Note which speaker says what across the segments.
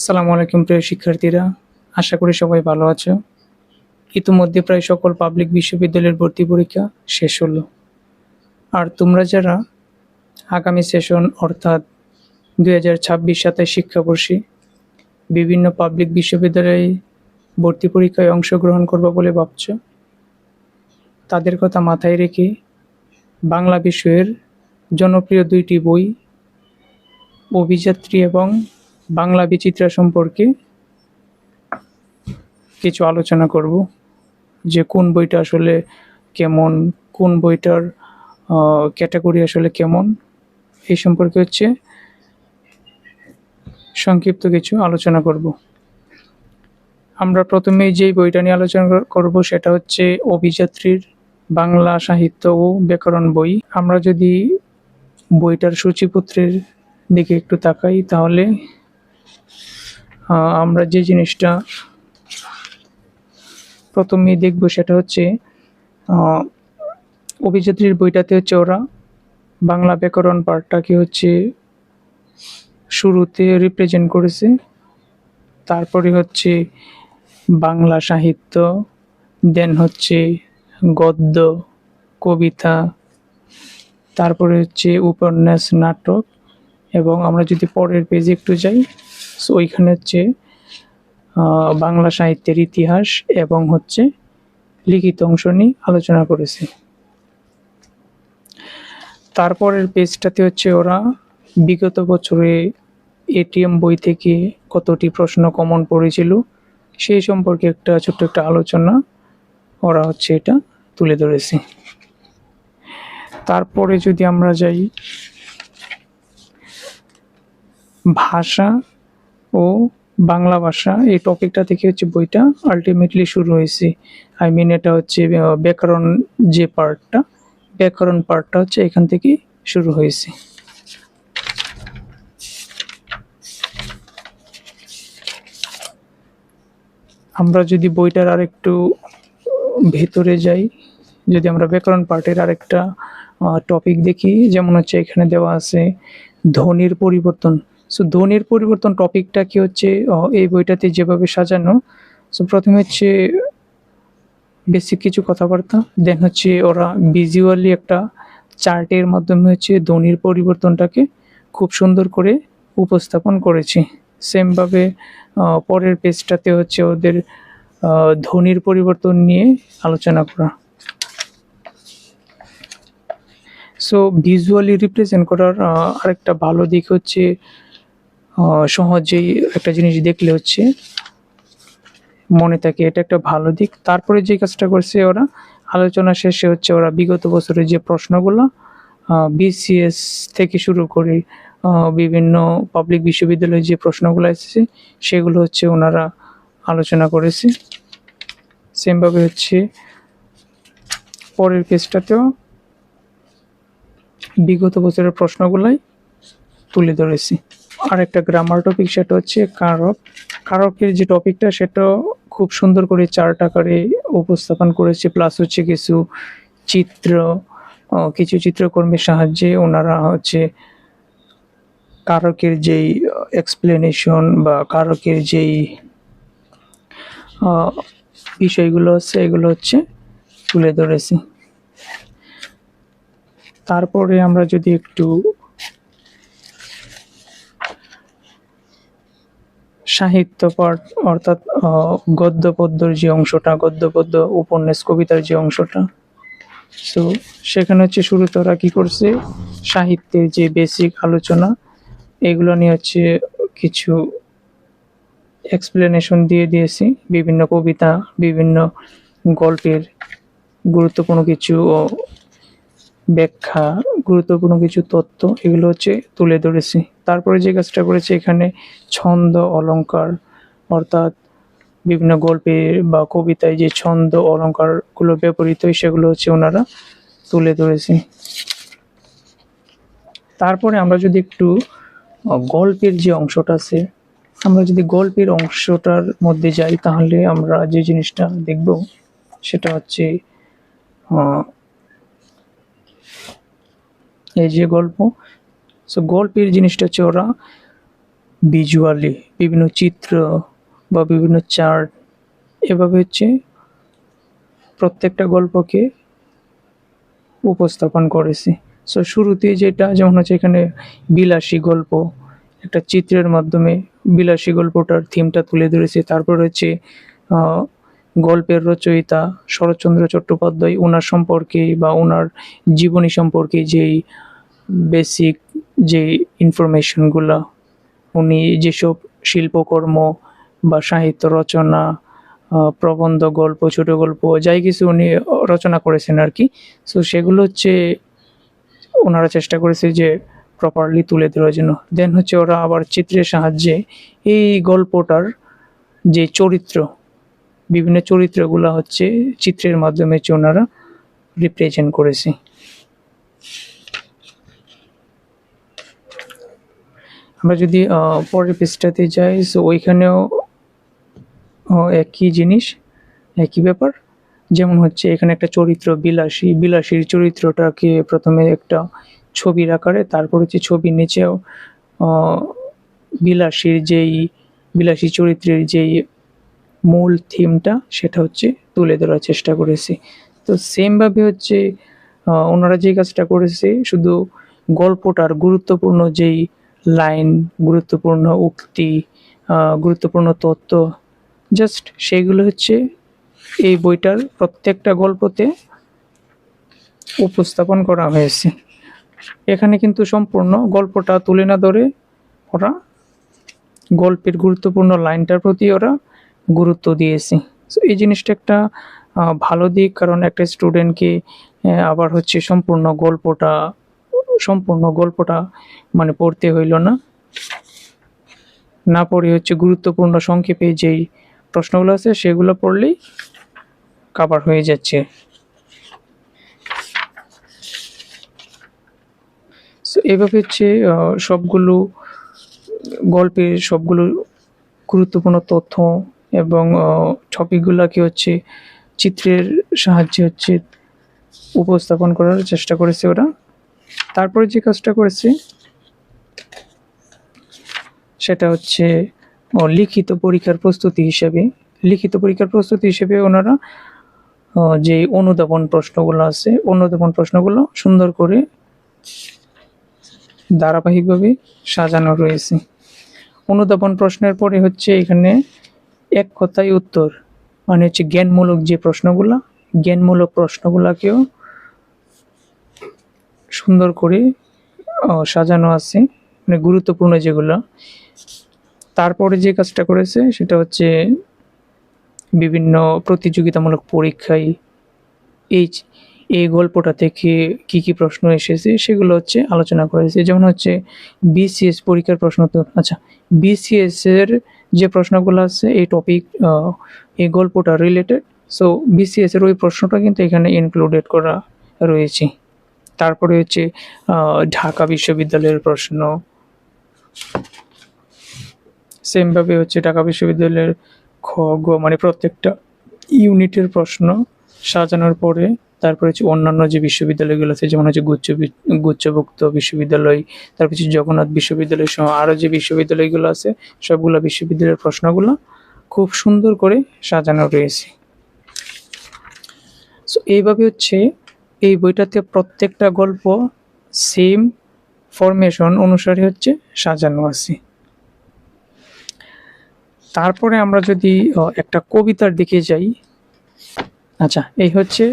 Speaker 1: আসসালামু আলাইকুম প্রিয় শিক্ষার্থীরা, আশা করি সবাই ভালো আছো। ইতিমধ্যে প্রায় সকল পাবলিক বিশ্ববিদ্যালয়ের ভর্তি পরীক্ষা শেষ হলো। আর তোমরা যারা আগামী সেশন অর্থাৎ 2026-27 শিক্ষাবর্ষে বিভিন্ন পাবলিক বিশ্ববিদ্যালয়ে ভর্তি পরীক্ষায় অংশগ্রহণ করবে বলে ভাবছ, তাদের কথা মাথায় রেখে বাংলা বিষয়ের জনপ্রিয় দুইটি বই অভিযাত্রী এবং বাংলা বিচিত্রা সম্পর্কে কিছু আলোচনা করব। যে কোন বইটা আসলে কেমন, কোন বইটার ক্যাটাগরি আসলে কেমন, এই সম্পর্কে সংক্ষিপ্ত কিছু আলোচনা করব। আমরা প্রথমে যেই বইটা নিয়ে আলোচনা করব সেটা হচ্ছে অভিযাত্রীর বাংলা সাহিত্য ও ব্যাকরণ বই। আমরা যদি বইটার সূচিপত্রের দিকে একটু তাকাই তাহলে আমরা যে জিনিসটা প্রথমেই দেখব সেটা হচ্ছে অভিযাত্রীর বইটাতে ওরা বাংলা ব্যাকরণ পার্টটাকে শুরুতে রিপ্রেজেন্ট করেছে। তারপরে বাংলা সাহিত্য, দেন গদ্য, কবিতা, তারপরে উপন্যাস, নাটক, এবং আমরা যদি পরের পেজে একটু যাই সো ওইখানে বাংলা সাহিত্যের ইতিহাস এবং লিখিত অংশ নিয়ে আলোচনা করেছে। তারপরের পেজটাতে ওরা বিগত বছরে এটিএম বই থেকে কতটি প্রশ্ন কমন পড়েছিল সেই সম্পর্কে ছোট্ট একটা আলোচনা ওরা এটা তুলে ধরেছে। তারপরে যদি আমরা যাই ভাষা ও বাংলা ভাষা, এই টপিকটা থেকে বইটা আলটিমেটলি শুরু হয়েছে। এটা ব্যাকরণ, যে পার্টটা ব্যাকরণ পার্টটা এখান থেকে শুরু হয়েছে। আমরা যদি বইটার আরেকটু ভেতরে যাই, যদি আমরা ব্যাকরণ পার্টের আরেকটা টপিক দেখি, যেমন এখানে দেওয়া আছে ধ্বনির পরিবর্তন। সো ধ্বনির পরিবর্তন টপিকটা কি এই বইটাতে যেভাবে সাজানো, সো প্রথমে বেসিক কিছু কথাবার্তা, দেন ওরা ভিজুয়ালি একটা চার্টের মাধ্যমে ধ্বনির পরিবর্তনটাকে খুব সুন্দর করে উপস্থাপন করেছে। সেমভাবে পরের পেজটাতে ওদের ধ্বনির পরিবর্তন নিয়ে আলোচনা করা। সো ভিজুয়ালি রিপ্রেজেন্ট করার আরেকটা ভালো দিক সহজেই একটা জিনিস দেখলে মনে থাকে, এটা একটা ভালো দিক। তারপরে যে কাজটা করছে ওরা আলোচনা শেষে ওরা বিগত বছরের যে প্রশ্নগুলো বিসিএস থেকে শুরু করে বিভিন্ন পাবলিক বিশ্ববিদ্যালয়ে যে প্রশ্নগুলো এসেছে সেগুলো ওনারা আলোচনা করেছে। সেমভাবে পরের পেজটাতেও বিগত বছরের প্রশ্নগুলাই তুলে ধরেছি। আর একটা গ্রামার টপিক, সেটা কারক। কারকের যে টপিকটা সেটা খুব সুন্দর করে চার্ট আকারে উপস্থাপন করেছে, প্লাস কিছু চিত্র, কিছু চিত্রকর্মের সাহায্যে ওনারা কারকের যেই এক্সপ্লেনেশন বা কারকের যেই বিষয়গুলো এগুলো তুলে ধরেছি। তারপরে আমরা যদি একটু সাহিত্য পাঠ অর্থাৎ গদ্য পদ্যর যে অংশটা, গদ্য পদ্য, উপন্যাস, কবিতার যে অংশটা, সো সেখানে শুরুতে ওরা কি করছে, সাহিত্যের যে বেসিক আলোচনা এগুলো নিয়ে কিছু এক্সপ্লেনেশন দিয়ে দিয়েছি। বিভিন্ন কবিতা, বিভিন্ন গল্পের গুরুত্বপূর্ণ কিছু ব্যাখ্যা, গুরুত্বপূর্ণ কিছু তথ্য এগুলো তুলে ধরেছি। তারপরে যে কাজটা করেছে, এখানে ছন্দ, অলংকার, অর্থাৎ বিভিন্ন গল্পে বা কবিতায় যে ছন্দ অলংকারগুলো ব্যবহৃত হয় সেগুলো ওনারা তুলে ধরেছে। তারপরে আমরা যদি একটু গল্পের যে অংশটা আছে, আমরা যদি গল্পের অংশটার মধ্যে যাই তাহলে আমরা যে জিনিসটা দেখব সেটা এই যে গল্প। সো গল্পের জিনিসটা ওরা ভিজুয়ালি বিভিন্ন চিত্র বা বিভিন্ন চার্ট, এভাবে হচ্ছে প্রত্যেকটা গল্পকে উপস্থাপন করেছি। সো শুরুতে যেটা যেমন হচ্ছে এখানে বিলাসী গল্প, একটা চিত্রের মাধ্যমে বিলাসী গল্পটার থিমটা তুলে ধরেছে। তারপর হচ্ছে গল্পের রচয়িতা শরৎচন্দ্র চট্টোপাধ্যায়, ওনার সম্পর্কে বা ওনার জীবনী সম্পর্কে যেই বেসিক যে ইনফরমেশনগুলো, উনি যেসব শিল্পকর্ম বা সাহিত্য রচনা, প্রবন্ধ, গল্প, ছোট গল্প যাই কিছু উনি রচনা করেছেন আর কি। সো সেগুলো হচ্ছে ওনারা চেষ্টা করেছে যে প্রপারলি তুলে ধরার জন্য। দেন হচ্ছে ওরা আবার চিত্রের সাহায্যে এই গল্পটার যে চরিত্র, বিভিন্ন চরিত্রগুলো হচ্ছে চিত্রের মাধ্যমে হচ্ছে ওনারা রিপ্রেজেন্ট করেছে। আমরা যদি পরের পৃষ্ঠাতে যাই, সো ওইখানেও একই জিনিস, একই ব্যাপার। যেমন হচ্ছে এখানে একটা চরিত্র বিলাসী, বিলাসীর চরিত্রটাকে প্রথমে একটা ছবির আকারে, তারপর হচ্ছে ছবির নিচেও বিলাসীর যেই বিলাসী চরিত্রের যেই মূল থিমটা সেটা হচ্ছে তুলে ধরার চেষ্টা করেছি। তো সেমভাবে হচ্ছে ওনারা যে কাজটা করেছে, শুধু গল্পটার গুরুত্বপূর্ণ যেই লাইন, গুরুত্বপূর্ণ উক্তি, গুরুত্বপূর্ণ তথ্য, জাস্ট সেগুলো হচ্ছে এই বইটার প্রত্যেকটা গল্পতে উপস্থাপন করা হয়েছে। এখানে কিন্তু সম্পূর্ণ গল্পটা তুলে না ধরে ওরা গল্পের গুরুত্বপূর্ণ লাইনটার প্রতি ওরা গুরুত্ব দিয়েছে। সো এই জিনিসটা একটা ভালো দিক, কারণ একটা স্টুডেন্টকে আবার হচ্ছে সম্পূর্ণ গল্পটা মানে পড়তে হইল না পড়ে হচ্ছে গুরুত্বপূর্ণ সংক্ষেপে যেই প্রশ্নগুলো আছে সেগুলো পড়লেই কভার হয়ে যাচ্ছে। সো এইভাবে হচ্ছে সবগুলো গল্পের সবগুলো গুরুত্বপূর্ণ তথ্য এবং টপিকগুলোকে হচ্ছে চিত্রের সাহায্যে হচ্ছে উপস্থাপন করার চেষ্টা করেছে ওরা। তারপরে যে কাজটা করেছে সেটা হচ্ছে লিখিত পরীক্ষার প্রস্তুতি হিসেবে ওনারা যে অনুধাবন প্রশ্নগুলো সুন্দর করে ধারাবাহিকভাবে সাজানো রয়েছে। অনুধাবন প্রশ্নের পরে হচ্ছে এখানে এক কথায় উত্তর, মানে হচ্ছে জ্ঞানমূলক প্রশ্নগুলাকেও সুন্দর করে সাজানো আছে, মানে গুরুত্বপূর্ণ যেগুলো। তারপরে যে কাজটা করেছে সেটা হচ্ছে বিভিন্ন প্রতিযোগিতামূলক পরীক্ষায় এই গল্পটা থেকে কি প্রশ্ন এসেছে সেগুলো হচ্ছে আলোচনা করেছে। যেমন হচ্ছে বিসিএস পরীক্ষার প্রশ্ন, তো আচ্ছা বিসিএস এর যে প্রশ্নগুলো আছে এই গল্পটা রিলেটেড, সো বিসিএস এর ওই প্রশ্নটা কিন্তু এখানে ইনক্লুডেড করা রয়েছে। তারপরে হচ্ছে ঢাকা বিশ্ববিদ্যালয়ের প্রশ্ন, সেমভাবে হচ্ছে ঢাকা বিশ্ববিদ্যালয়ের খ গ মানে প্রত্যেকটা ইউনিটের প্রশ্ন সাজানোর পরে তারপরে হচ্ছে অন্যান্য যে বিশ্ববিদ্যালয়গুলো আছে, যেমন হচ্ছে গুচ্ছভুক্ত বিশ্ববিদ্যালয়, তারপর হচ্ছে জগন্নাথ বিশ্ববিদ্যালয় সহ আরও যে বিশ্ববিদ্যালয়গুলো আছে সবগুলো বিশ্ববিদ্যালয়ের প্রশ্নগুলো খুব সুন্দর করে সাজানো রয়েছে। সো এইভাবে হচ্ছে এই বইটাতে প্রত্যেকটা গল্প সেম ফরমেশন অনুসারে হচ্ছে সাজানো আছে। তারপরে আমরা যদি একটা কবিতার দিকে যাই, আচ্ছা এই হচ্ছে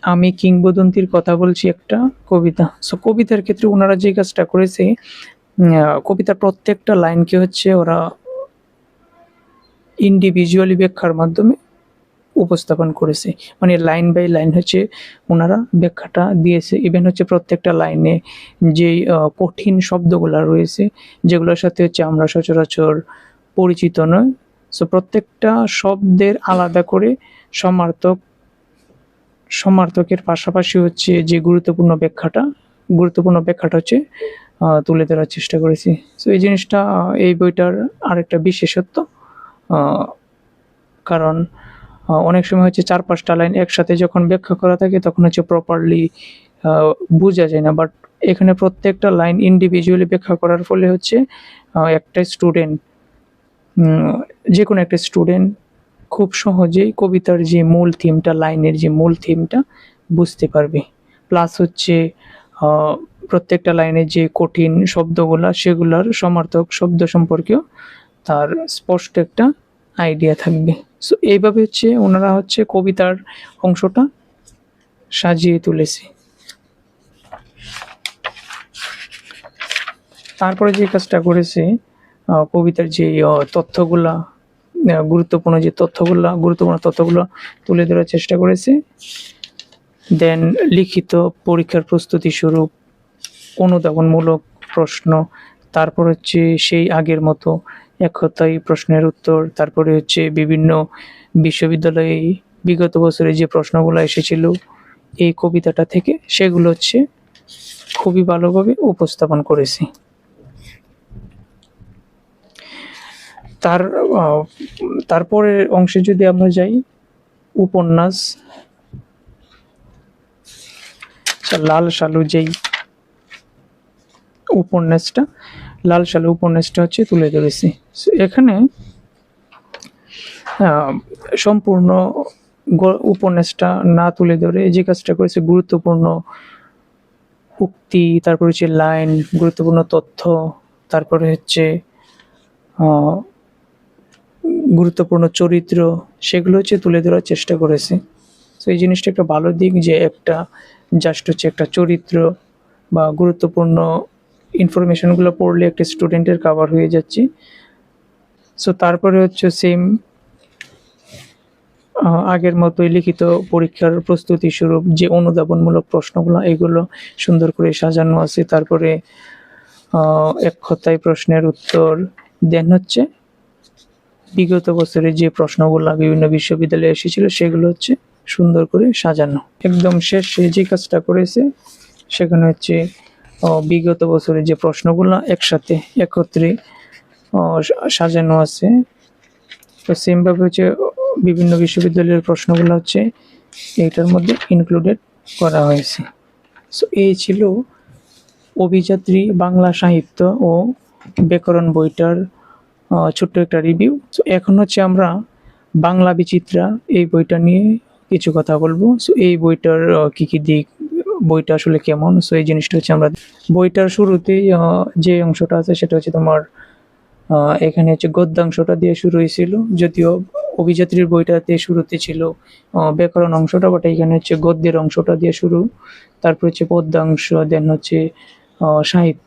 Speaker 1: আমি কিংবদন্তির কথা বলছি, একটা কবিতা। সো কবিতার ক্ষেত্রে ওনারা যে কাজটা করেছে, কবিতার প্রত্যেকটা লাইনকে হচ্ছে ওরা ইন্ডিভিজুয়ালি ব্যাখ্যার মাধ্যমে উপস্থাপন করেছে, মানে লাইন বাই লাইন হচ্ছে ওনারা ব্যাখ্যাটা দিয়েছে। ইভেন হচ্ছে প্রত্যেকটা লাইনে যেই কঠিন শব্দগুলো রয়েছে যেগুলোর সাথে হচ্ছে আমরা সচরাচর পরিচিত নয়, সো প্রত্যেকটা শব্দের আলাদা করে সমার্থকের পাশাপাশি হচ্ছে যে গুরুত্বপূর্ণ ব্যাখ্যাটা হচ্ছে তুলে ধরার চেষ্টা করেছি। সো এই জিনিসটা এই বইটার আরেকটা বিশেষত্ব, কারণ অনেক সময় হচ্ছে 4-5টা লাইন একসাথে যখন ব্যাখ্যা করা থাকে তখন হচ্ছে প্রপারলি বোঝা যায় না, বাট এখানে প্রত্যেকটা লাইন ইন্ডিভিজুয়ালি ব্যাখ্যা করার ফলে হচ্ছে একটা স্টুডেন্ট, যে কোনো একটা স্টুডেন্ট খুব সহজেই কবিতার যে মূল থিমটা, লাইনের যে মূল থিমটা বুঝতে পারবে। প্লাস হচ্ছে প্রত্যেকটা লাইনের যে কঠিন শব্দগুলা, সেগুলার সমার্থক শব্দ সম্পর্কেও তার স্পষ্ট একটা আইডিয়া থাকবে। সো এইভাবে হচ্ছে ওনারা হচ্ছে কবিতার অংশটা সাজিয়ে তুলেছে। তারপরে যে কাজটা করেছে, কবিতার যে তথ্যগুলা, গুরুত্বপূর্ণ তথ্যগুলো তুলে ধরার চেষ্টা করেছে। দেন লিখিত পরীক্ষার প্রস্তুতি স্বরূপ অনুধাবনমূলক প্রশ্ন, তারপর হচ্ছে সেই আগের মতো এক কথায় প্রশ্নের উত্তর, তারপরে হচ্ছে বিভিন্ন বিশ্ববিদ্যালয়ে বিগত বছরে যে প্রশ্নগুলো এসেছিল এই কবিতাটা থেকে, সেগুলো হচ্ছে খুবই ভালোভাবে উপস্থাপন করেছে। তারপরের অংশে যদি আমরা যাই, উপন্যাস লাল সালু, যেই লাল সালু উপন্যাসটা হচ্ছে তুলে ধরেছি। এখানে সম্পূর্ণ উপন্যাসটা না তুলে ধরে যে কাজটা করেছে, গুরুত্বপূর্ণ উক্তি, তারপরে হচ্ছে লাইন, গুরুত্বপূর্ণ তথ্য, তারপরে হচ্ছে গুরুত্বপূর্ণ চরিত্র, সেগুলো হচ্ছে তুলে ধরার চেষ্টা করেছে। তো এই জিনিসটা একটা ভালো দিক, যে একটা জাস্ট হচ্ছে একটা চরিত্র বা গুরুত্বপূর্ণ ইনফরমেশনগুলো পড়লে একটা স্টুডেন্টের কভার হয়ে যাচ্ছে। সো তারপরে হচ্ছে সেম আগের মতোই লিখিত পরীক্ষার প্রস্তুতি স্বরূপ যে অনুধাবনমূলক প্রশ্নগুলো, এগুলো সুন্দর করে সাজানো আছে। তারপরে এক কথায় প্রশ্নের উত্তর, দেন হচ্ছে বিগত বছরে যে প্রশ্নগুলো বিভিন্ন বিশ্ববিদ্যালয়ে এসেছিল সেগুলো হচ্ছে সুন্দর করে সাজানো। একদম শেষে যে কাজটা করেছে সেখানে হচ্ছে বিগত বছরে যে প্রশ্নগুলো একত্রে সাজানো আছে। তো সেমভাবে হচ্ছে বিভিন্ন বিশ্ববিদ্যালয়ের প্রশ্নগুলো হচ্ছে এইটার মধ্যে ইনক্লুডেড করা হয়েছে। সো এই ছিল অভিযাত্রী বাংলা সাহিত্য ও ব্যাকরণ বইটার ছোট্ট একটা রিভিউ। সো এখন হচ্ছে আমরা বাংলা বিচিত্রা এই বইটা নিয়ে কিছু কথা বলবো। সো এই বইটার কি কি দিক, বইটা আসলে কেমন, সো এই জিনিসটা হচ্ছে আমরা বইটার শুরুতেই যে অংশটা আছে সেটা হচ্ছে তোমার এখানে হচ্ছে গদ্যাংশটা দিয়ে শুরু হয়েছিল, যদিও অভিযাত্রীর বইটাতে শুরুতে ছিল ব্যাকরণ অংশটা, বাট এখানে হচ্ছে গদ্যের অংশটা দিয়ে শুরু, তারপর হচ্ছে পদ্যাংশ, দেন হচ্ছে সাহিত্য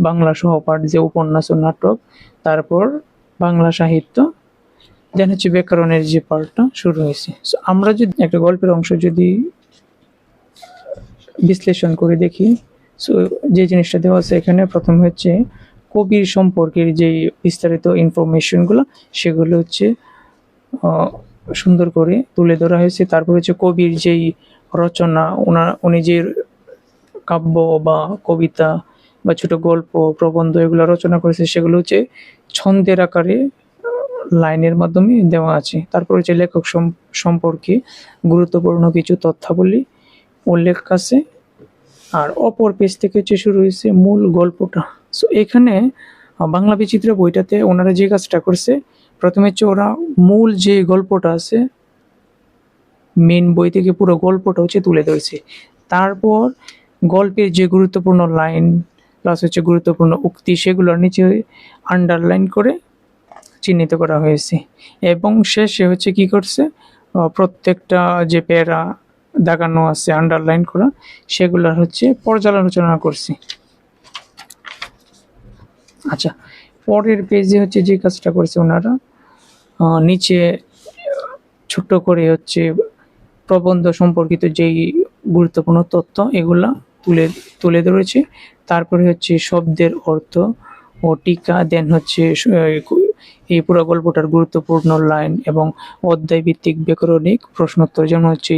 Speaker 1: বাংলা সহপাঠ যে উপন্যাস ও নাটক, তারপর বাংলা সাহিত্য, দেন হচ্ছে ব্যাকরণের যে পার্টটা শুরু হয়েছে। সো আমরা যদি একটা গল্পের অংশ যদি বিশ্লেষণ করে দেখি, সো যে জিনিসটা দেওয়া আছে এখানে, প্রথম হচ্ছে কবির সম্পর্কের যে বিস্তারিত ইনফরমেশনগুলো, সেগুলো হচ্ছে সুন্দর করে তুলে ধরা হয়েছে। তারপর হচ্ছে কবির যেই রচনা, উনি যে কাব্য বা কবিতা বা ছোট গল্প, প্রবন্ধ এগুলো রচনা করেছে, সেগুলো হচ্ছে ছন্দের আকারে লাইনের মাধ্যমে দেওয়া আছে। তারপর হচ্ছে লেখক সম্পর্কে গুরুত্বপূর্ণ কিছু তথ্যাবলী উল্লেখ আছে। আর অপর পেজ থেকে হচ্ছে শুরু হয়েছে মূল গল্পটা। সো এখানে বাংলা বিচিত্রা বইটাতে ওনারা যে কাজটা করছে, প্রথমে হচ্ছে ওরা মূল যে গল্পটা আছে, মেন বই থেকে পুরো গল্পটা হচ্ছে তুলে ধরেছে। তারপর গল্পের যে গুরুত্বপূর্ণ লাইন প্লাস হচ্ছে গুরুত্বপূর্ণ উক্তি, সেগুলোর নিচে আন্ডারলাইন করে চিহ্নিত করা হয়েছে। এবং শেষে হচ্ছে কি করছে, প্রত্যেকটা যে প্যারা দাগানো আছে আন্ডারলাইন করা, সেগুলোর হচ্ছে পর্যালোচনা করছি। আচ্ছা, পরের পেজে হচ্ছে যে কাজটা করেছে ওনারা, নিচে ছোট্ট করে হচ্ছে প্রবন্ধ সম্পর্কিত যেই গুরুত্বপূর্ণ তথ্য এগুলা তুলে ধরেছে। তারপরে হচ্ছে শব্দের অর্থ ও টিকা, দেন হচ্ছে এই পুরো গল্পটার গুরুত্বপূর্ণ লাইন এবং অধ্যায় ভিত্তিক ব্যাকরণিক প্রশ্নোত্তর, যেমন হচ্ছে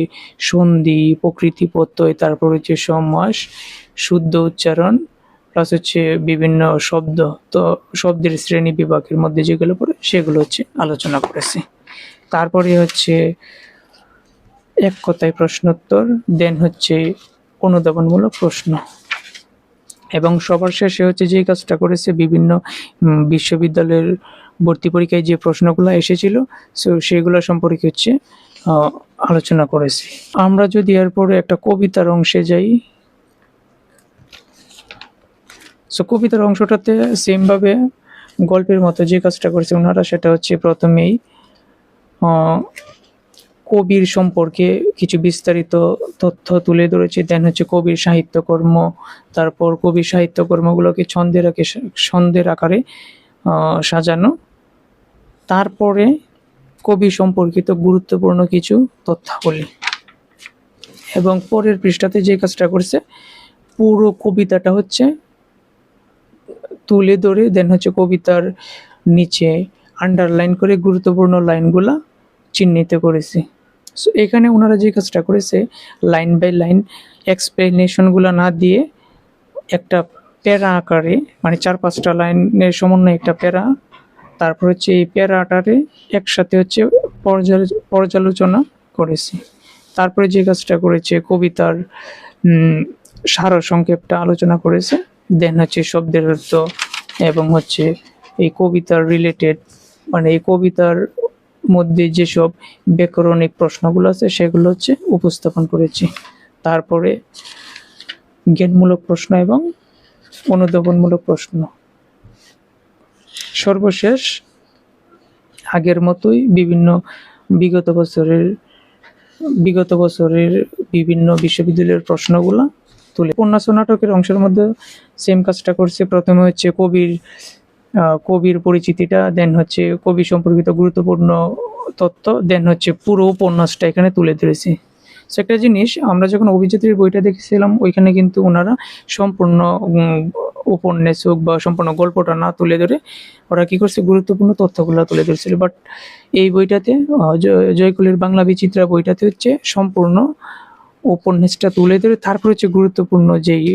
Speaker 1: সন্ধি, প্রকৃতি প্রত্যয়, তারপর হচ্ছে সমাস, শুদ্ধ উচ্চারণ, প্লাস হচ্ছে বিভিন্ন শব্দ, তো শব্দের শ্রেণী বিভাগের মধ্যে যেগুলো পড়ে সেগুলো হচ্ছে আলোচনা করেছে। তারপরে হচ্ছে এক কথায় প্রশ্নোত্তর, দেন হচ্ছে অনুধাবনমূলক প্রশ্ন। এবং সবার শেষে হচ্ছে যে কাজটা করেছে বিভিন্ন বিশ্ববিদ্যালয়ের ভর্তি পরীক্ষায় যে প্রশ্নগুলো এসেছিল সেগুলো সম্পর্কে হচ্ছে আলোচনা করেছি। আমরা যদি এরপরে একটা কবিতার অংশে যাই, কবিতার অংশটাতে সেমভাবে গল্পের মতো যে কাজটা করেছে ওনারা, সেটা হচ্ছে প্রথমেই কবির সম্পর্কে কিছু বিস্তারিত তথ্য তুলে ধরেছে, দেন হচ্ছে কবির সাহিত্যকর্ম, তারপর কবির সাহিত্যকর্মগুলোকে ছন্দের আকারে সাজানো, তারপরে কবি সম্পর্কিত গুরুত্বপূর্ণ কিছু তথ্যাবলী, এবং পরের পৃষ্ঠাতে যে কাজটা করছে পুরো কবিতাটা হচ্ছে তুলে ধরে দেন হচ্ছে কবিতার নিচে আন্ডারলাইন করে গুরুত্বপূর্ণ লাইনগুলা চিহ্নিত করেছে। সো এখানে ওনারা যে কাজটা করেছে লাইন বাই লাইন এক্সপ্লেনেশনগুলো না দিয়ে একটা প্যারা আকারে, মানে 4-5টা লাইনের সমন্বয়ে একটা প্যারা, তারপর হচ্ছে এই প্যারাটারে একসাথে হচ্ছে পর্যালোচনা করেছে। তারপরে যে কাজটা করেছে কবিতার সারসংক্ষেপটা আলোচনা করেছে, দেন হচ্ছে শব্দের অর্থ এবং হচ্ছে এই কবিতার রিলেটেড, মানে এই কবিতার মধ্যে যেসব ব্যাকরণিক প্রশ্নগুলো আছে সেগুলো হচ্ছে উপস্থাপন করেছি। তারপরে জ্ঞানমূলক প্রশ্ন এবং অনুধাবনমূলক প্রশ্ন। সর্বশেষ আগের মতোই বিগত বছরের বিভিন্ন বিশ্ববিদ্যালয়ের প্রশ্নগুলো তুলে উপন্যাস ও নাটকের অংশের মধ্যে সেম কাজটা করছে। প্রথমে হচ্ছে কবির পরিচিতিটা, দেন হচ্ছে কবি সম্পর্কিত গুরুত্বপূর্ণ তথ্য, দেন হচ্ছে পুরো উপন্যাসটা এখানে তুলে ধরেছি। একটা জিনিস আমরা যখন অভিযাত্রীর বইটা দেখেছিলাম ওইখানে কিন্তু ওনারা সম্পূর্ণ উপন্যাস হোক বা সম্পূর্ণ গল্পটা না তুলে ধরে ওরা কি করছে গুরুত্বপূর্ণ তথ্যগুলো তুলে ধরেছিল, বাট এই বইটাতে জয়কলির বাংলা বিচিত্রা বইটাতে হচ্ছে সম্পূর্ণ উপন্যাসটা তুলে ধরে তারপর হচ্ছে গুরুত্বপূর্ণ যেই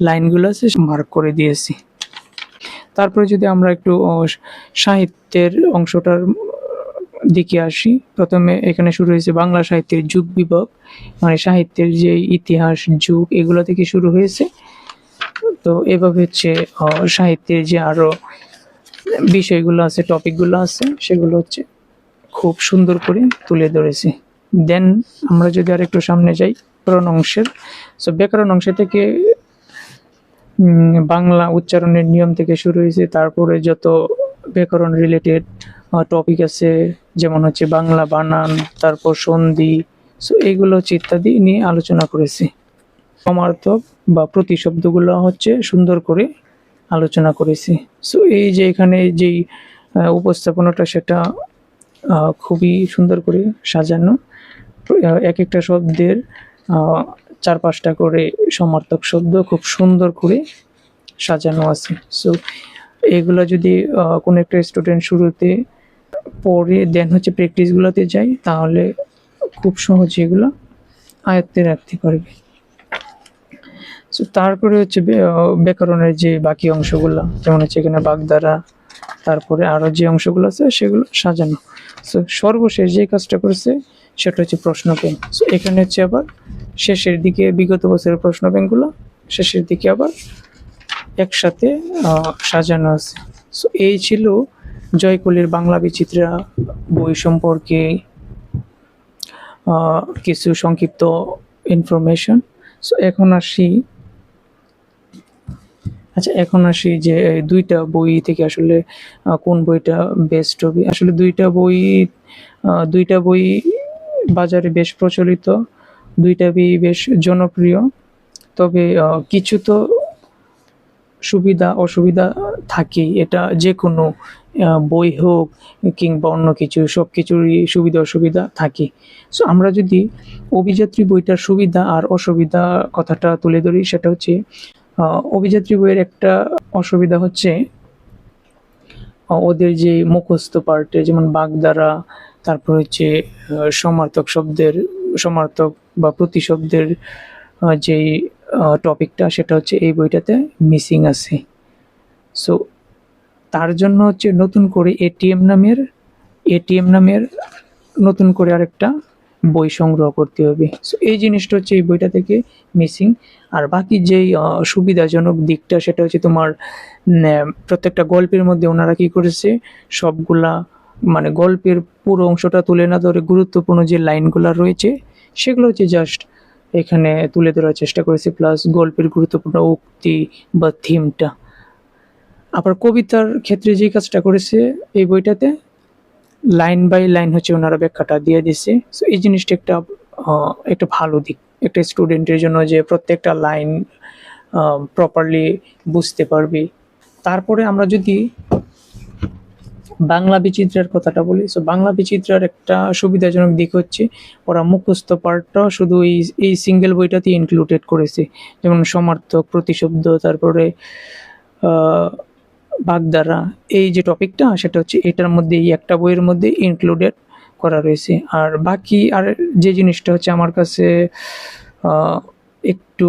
Speaker 1: লাইনগুলো আছে মার্ক করে দিয়েছি। তারপরে যদি আমরা একটু সাহিত্যের অংশটার দিকে আসি, প্রথমে এখানে শুরু হয়েছে বাংলা সাহিত্যের যুগ বিভাগ, মানে সাহিত্যের যে ইতিহাস যুগ এগুলো থেকে শুরু হয়েছে। তো এভাবে হচ্ছে সাহিত্যের যে আরো বিষয়গুলো আছে, টপিকগুলো আছে, সেগুলো হচ্ছে খুব সুন্দর করে তুলে ধরেছে। দেন আমরা যদি আর একটু সামনে যাই ব্যাকরণ অংশের, ব্যাকরণ অংশ থেকে বাংলা উচ্চারণের নিয়ম থেকে শুরু হয়েছে, তারপরে যত ব্যাকরণ রিলেটেড টপিক আছে যেমন হচ্ছে বাংলা বানান, তারপর সন্ধি, এইগুলো হচ্ছে ইত্যাদি নিয়ে আলোচনা করেছি। সমার্থক বা প্রতিশব্দগুলো হচ্ছে সুন্দর করে আলোচনা করেছি। এই যে এখানে যেই উপস্থাপনাটা সেটা খুবই সুন্দর করে সাজানো, এক একটা শব্দের 4-5টা করে সমার্থক শব্দ খুব সুন্দর করে সাজানো আছে। এগুলো যদি কোনো একটা স্টুডেন্ট শুরুতে পড়ে দেন হচ্ছে প্র্যাকটিসগুলোতে যায় তাহলে খুব সহজে এগুলো আয়ত্তে রাখতে পারবে। তারপরে হচ্ছে ব্যাকরণের যে বাকি অংশগুলো যেমন হচ্ছে এখানে বাগধারা, তারপরে আরো যে অংশগুলো আছে সেগুলো সাজানো। সর্বশেষ যে কাজটা করেছে সেটা হচ্ছে প্রশ্ন ব্যাংক। এখানে হচ্ছে আবার শেষের দিকে বিগত বছরের প্রশ্ন ব্যাংকগুলো শেষের দিকে আবার একসাথে সাজানো আছে। এই ছিল জয়কলির বাংলা বিচিত্রা বই সম্পর্কে কিছু সংক্ষিপ্ত ইনফরমেশন। এখন আসি যে দুইটা বই থেকে আসলে কোন বইটা বেস্ট হবে। আসলে দুইটা বই বাজারে বেশ প্রচলিত, দুইটা বই বেশ জনপ্রিয়, তবে কিছু তো সুবিধা অসুবিধা থাকেই, এটা যে কোনো বই হোক কিংবা অন্য কিছু সব কিছুরই সুবিধা অসুবিধা থাকে। আমরা যদি অভিযাত্রী বইটার সুবিধা আর অসুবিধা কথাটা তুলে ধরি, সেটা হচ্ছে অভিযাত্রী বইয়ের একটা অসুবিধা হচ্ছে ওদের যে মুখস্থ পার্টে যেমন বাগধারা, তারপর হচ্ছে সমার্থক বা প্রতিশব্দের যেই টপিকটা সেটা হচ্ছে এই বইটাতে মিসিং আছে। তার জন্য হচ্ছে নতুন করে এটিএম নামের নতুন করে আরেকটা বই সংগ্রহ করতে হবে। সো এই জিনিসটা হচ্ছে এই বইটা থেকে মিসিং। আর বাকি যেই সুবিধাজনক দিকটা সেটা হচ্ছে তোমার প্রত্যেকটা গল্পের মধ্যে ওনারা কি করেছে, সবগুলা মানে গল্পের পুরো অংশটা তুলে না ধরে গুরুত্বপূর্ণ যে লাইনগুলো রয়েছে সেগুলো হচ্ছে জাস্ট এখানে তুলে ধরার চেষ্টা করেছে, প্লাস গল্পের গুরুত্বপূর্ণ উক্তি বা থিমটা। আবার কবিতার ক্ষেত্রে যে কাজটা করেছে এই বইটাতে, লাইন বাই লাইন হচ্ছে ওনারা ব্যাখ্যাটা দিয়ে দিছে। সো এই জিনিসটা একটা ভালো দিক একটা স্টুডেন্টের জন্য, যে প্রত্যেকটা লাইন প্রপারলি বুঝতে পারবে। তারপরে আমরা যদি বাংলা বিচিত্রার কথাটা বলি, সো বাংলা বিচিত্রার একটা সুবিধাজনক দিক হচ্ছে ওরা মুখস্থ পার্টটা শুধু এই সিঙ্গেল বইটাতে ইনক্লুডেড করেছে, যেমন সমার্থক, প্রতিশব্দ, তারপরে বাগধারা, এই যে টপিকটা সেটা হচ্ছে এটার মধ্যে এই একটা বইয়ের মধ্যে ইনক্লুডেড করা রয়েছে। আর বাকি আর যে জিনিসটা হচ্ছে আমার কাছে একটু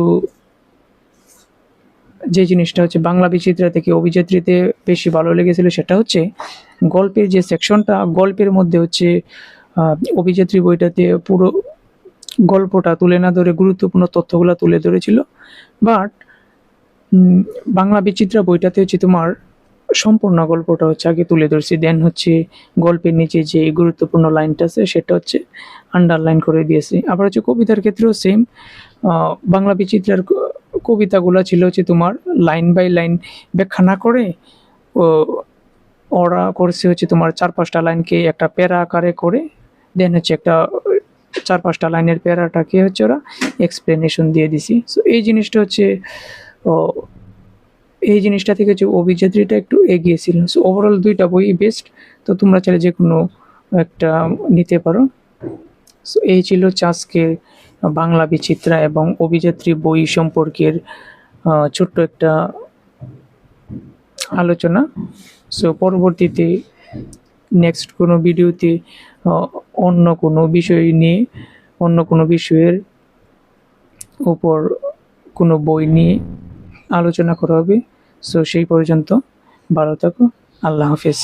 Speaker 1: যে জিনিসটা হচ্ছে বাংলা বিচিত্রা থেকে অভিযাত্রীতে বেশি ভালো লেগেছিল সেটা হচ্ছে গল্পের যে সেকশনটা, গল্পের মধ্যে হচ্ছে অভিযাত্রী বইটাতে পুরো গল্পটা তুলে না ধরে গুরুত্বপূর্ণ তথ্যগুলো তুলে ধরেছিল, বাট বাংলা বিচিত্রা বইটাতে হচ্ছে তোমার সম্পূর্ণ গল্পটা হচ্ছে আগে তুলে ধরছি, দেন হচ্ছে গল্পের নিচে যে গুরুত্বপূর্ণ লাইনটা আছে সেটা হচ্ছে আন্ডারলাইন করে দিয়েছে। আবার হচ্ছে কবিতার ক্ষেত্রেও সেম, বাংলা বিচিত্রার কবিতাগুলো ছিল হচ্ছে তোমার লাইন বাই লাইন ব্যাখ্যা না করে ওরা করছে হচ্ছে তোমার 4-5টা লাইনকে একটা প্যারা আকারে করে, দেন হচ্ছে একটা 4-5টা লাইনের প্যারাটাকে হচ্ছে ওরা এক্সপ্লেনেশন দিয়ে দিছি। সো এই জিনিসটা হচ্ছে এই জিনিসটা থেকে হচ্ছে অভিযাত্রীটা একটু এগিয়ে ছিল। সো ওভারঅল দুইটা বই বেস্ট, তো তোমরা চাইলে যে কোনো একটা নিতে পারো। সো এই ছিল হচ্ছে আজকের বাংলা বিচিত্রা এবং অভিযাত্রী বই সম্পর্কের ছোট্ট একটা আলোচনা। সো পরবর্তীতে নেক্সট কোনো ভিডিওতে অন্য কোনো বিষয় নিয়ে, অন্য কোনো বিষয়ের উপর কোনো বই নিয়ে আলোচনা করা হবে। সো সেই পর্যন্ত ভালো থাকো, আল্লাহ হাফেজ।